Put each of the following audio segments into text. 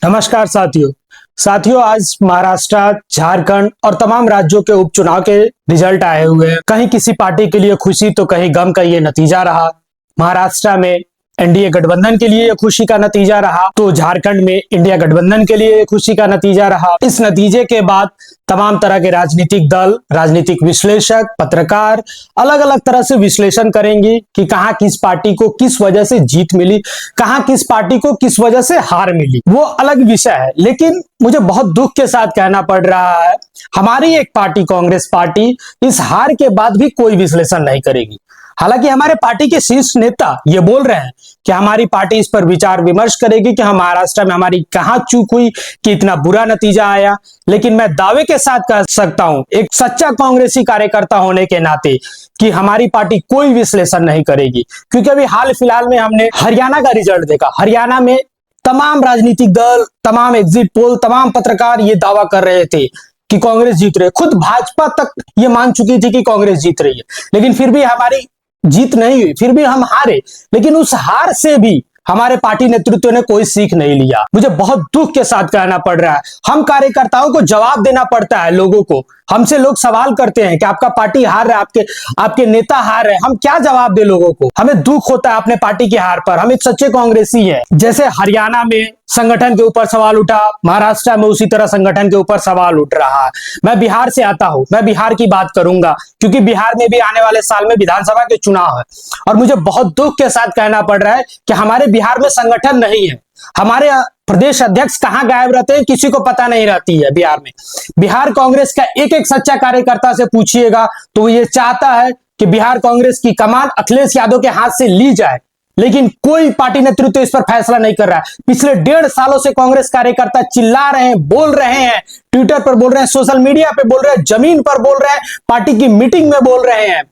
नमस्कार साथियों आज महाराष्ट्र, झारखंड और तमाम राज्यों के उपचुनाव के रिजल्ट आए हुए हैं। कहीं किसी पार्टी के लिए खुशी तो कहीं गम का ये नतीजा रहा। महाराष्ट्र में एनडीए गठबंधन के लिए खुशी का नतीजा रहा, तो झारखंड में इंडिया गठबंधन के लिए खुशी का नतीजा रहा। इस नतीजे के बाद तमाम तरह के राजनीतिक दल, राजनीतिक विश्लेषक, पत्रकार अलग अलग तरह से विश्लेषण करेंगे कि कहां किस पार्टी को किस वजह से जीत मिली, कहां किस पार्टी को किस वजह से हार मिली, वो अलग विषय है। लेकिन मुझे बहुत दुख के साथ कहना पड़ रहा है, हमारी एक पार्टी कांग्रेस पार्टी इस हार के बाद भी कोई विश्लेषण नहीं करेगी। हालांकि हमारे पार्टी के शीर्ष नेता ये बोल रहे हैं कि हमारी पार्टी इस पर विचार विमर्श करेगी कि हम महाराष्ट्र में हमारी कहां चूक हुई कि इतना बुरा नतीजा आया। लेकिन मैं दावे के साथ कह सकता हूं, एक सच्चा कांग्रेसी कार्यकर्ता होने के नाते, कि हमारी पार्टी कोई विश्लेषण नहीं करेगी। क्योंकि अभी हाल फिलहाल में हमने हरियाणा का रिजल्ट देखा। हरियाणा में तमाम राजनीतिक दल, तमाम एग्जिट पोल, तमाम पत्रकार ये दावा कर रहे थे कि कांग्रेस जीत रही है। खुद भाजपा तक ये मान चुकी थी कि कांग्रेस जीत रही है, लेकिन फिर भी हमारी जीत नहीं हुई, फिर भी हम हारे। लेकिन उस हार से भी हमारे पार्टी नेतृत्व ने कोई सीख नहीं लिया। मुझे बहुत दुख के साथ कहना पड़ रहा है, हम कार्यकर्ताओं को जवाब देना पड़ता है। लोगों को हमसे लोग सवाल करते हैं कि आपका पार्टी हार रहा है, आपके नेता हार रहे हैं, हम क्या जवाब दे लोगों को। हमें दुख होता है अपने पार्टी की हार पर। हम एक सच्चे कांग्रेसी हैं। जैसे हरियाणा में संगठन के ऊपर सवाल उठा, महाराष्ट्र में उसी तरह संगठन के ऊपर सवाल उठ रहा है। मैं बिहार से आता हूं, मैं बिहार की बात करूंगा, क्योंकि बिहार में भी आने वाले साल में विधानसभा के चुनाव है। और मुझे बहुत दुख के साथ कहना पड़ रहा है कि हमारे बिहार में संगठन नहीं है। हमारे प्रदेश अध्यक्ष कहां गायब रहते हैं, किसी को पता नहीं रहती है बिहार में। बिहार कांग्रेस का एक एक सच्चा कार्यकर्ता से पूछिएगा तो वो ये चाहता है कि बिहार कांग्रेस की कमान अखिलेश यादव के हाथ से ली जाए। लेकिन कोई पार्टी नेतृत्व इस पर फैसला नहीं कर रहा है। पिछले 1.5 सालों से कांग्रेस कार्यकर्ता चिल्ला रहे हैं, बोल रहे हैं, ट्विटर पर बोल रहे हैं, सोशल मीडिया पे बोल रहे हैं, जमीन पर बोल रहे हैं, पार्टी की मीटिंग में बोल रहे हैं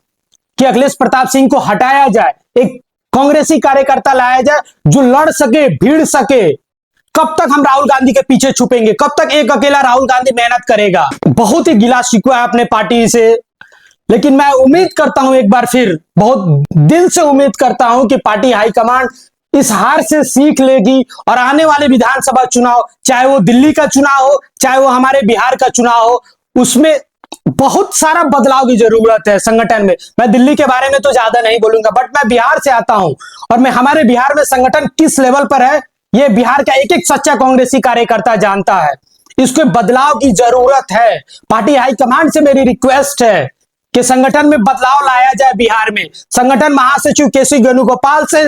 कि अखिलेश प्रताप सिंह को हटाया जाए, एक कांग्रेसी कार्यकर्ता लाया जाए जो लड़ सके, भिड़ सके। कब तक हम राहुल गांधी के पीछे छुपेंगे? कब तक एक अकेला राहुल गांधी मेहनत करेगा? बहुत ही गिला शिकवा है अपने पार्टी से। लेकिन मैं उम्मीद करता हूं, एक बार फिर बहुत दिल से उम्मीद करता हूं कि पार्टी हाईकमांड इस हार से सीख लेगी और आने वाले विधानसभा चुनाव, चाहे वो दिल्ली का चुनाव हो, चाहे वो हमारे बिहार का चुनाव हो, उसमें बहुत सारा बदलाव की जरूरत है संगठन में। मैं दिल्ली के बारे में तो ज्यादा नहीं बोलूंगा, बट मैं बिहार से आता हूं और मैं हमारे बिहार में संगठन किस लेवल पर है ये बिहार का एक एक सच्चा कांग्रेसी कार्यकर्ता जानता है। इसके बदलाव की जरूरत है। पार्टी हाईकमांड से मेरी रिक्वेस्ट है कि संगठन में बदलाव लाया जाए। बिहार में संगठन महासचिव केसी वेणुगोपाल से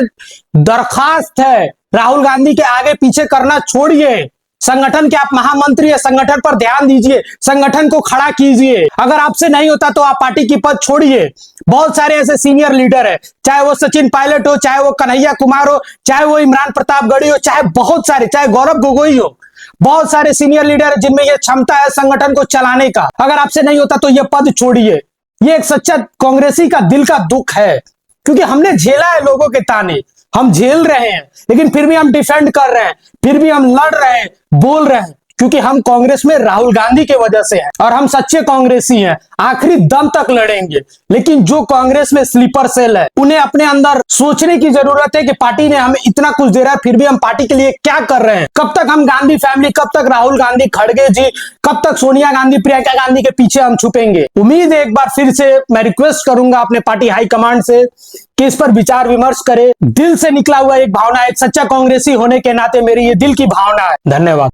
दरखास्त है, राहुल गांधी के आगे पीछे करना छोड़िए। संगठन के आप महामंत्री है, संगठन पर ध्यान दीजिए, संगठन को खड़ा कीजिए। अगर आपसे नहीं होता तो आप पार्टी की पद छोड़िए। बहुत सारे ऐसे सीनियर लीडर है, चाहे वो सचिन पायलट हो, चाहे वो कन्हैया कुमार हो, चाहे वो इमरान प्रतापगढ़ी हो, चाहे बहुत सारे, चाहे गौरव गोगोई हो, बहुत सारे सीनियर लीडर है जिनमें यह क्षमता है संगठन को चलाने का। अगर आपसे नहीं होता तो यह पद छोड़िए। ये एक सच्चा कांग्रेसी का दिल का दुख है, क्योंकि हमने झेला है लोगों के ताने, हम झेल रहे हैं, लेकिन फिर भी हम डिफेंड कर रहे हैं, फिर भी हम लड़ रहे हैं, बोल रहे हैं, क्योंकि हम कांग्रेस में राहुल गांधी के वजह से हैं और हम सच्चे कांग्रेसी हैं। आखिरी दम तक लड़ेंगे। लेकिन जो कांग्रेस में स्लीपर सेल है, उन्हें अपने अंदर सोचने की जरूरत है कि पार्टी ने हमें इतना कुछ दे रहा है, फिर भी हम पार्टी के लिए क्या कर रहे हैं। कब तक हम गांधी फैमिली, कब तक राहुल गांधी, खड़गे जी, कब तक सोनिया गांधी, प्रियंका गांधी के पीछे हम छुपेंगे? उम्मीद है एक बार फिर से मैं रिक्वेस्ट करूंगा अपने पार्टी हाईकमांड से कि इस पर विचार विमर्श करे। दिल से निकला हुआ एक भावना, एक सच्चा कांग्रेसी होने के नाते मेरी ये दिल की भावना है। धन्यवाद।